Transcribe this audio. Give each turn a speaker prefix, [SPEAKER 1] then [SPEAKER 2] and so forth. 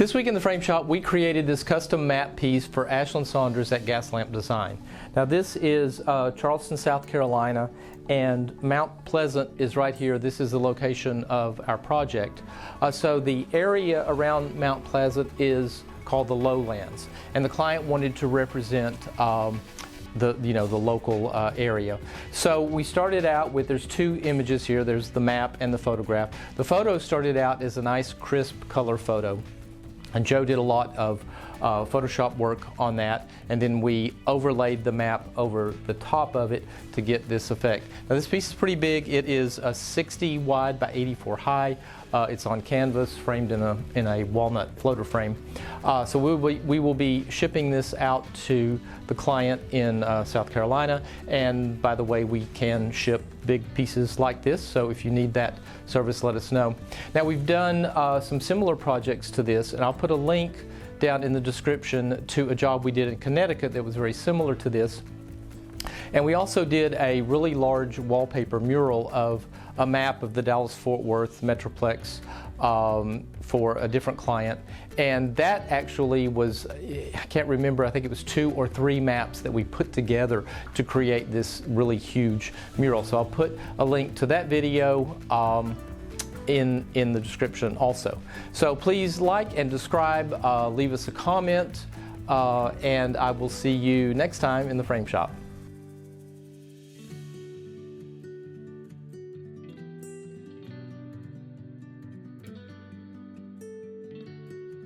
[SPEAKER 1] This week in the Frame Shop, we created this custom map piece for Ashlyn Saunders at Gas Lamp Design. Now this is Charleston, South Carolina, and Mount Pleasant is right here. This is the location of our project. So the area around Mount Pleasant is called the Lowlands, and the client wanted to represent the local area. So we started out with, there's two images here. There's the map and the photograph. The photo started out as a nice crisp color photo, and Joe did a lot of Photoshop work on that, and then we overlaid the map over the top of it to get this effect. Now this piece is pretty big. It is a 60 wide by 84 high. It's on canvas, framed in a walnut floater frame. So we will be shipping this out to the client in South Carolina, and by the way, we can ship big pieces like this, so if you need that service, let us know. Now we've done some similar projects to this, and I'll put a link down in the description to a job we did in Connecticut that was very similar to this. And we also did a really large wallpaper mural of a map of the Dallas-Fort Worth Metroplex for a different client. And that actually was, I can't remember, I think it was 2 or 3 maps that we put together to create this really huge mural. So I'll put a link to that video in the description also. So please like and subscribe, leave us a comment, and I will see you next time in the Frame Shop.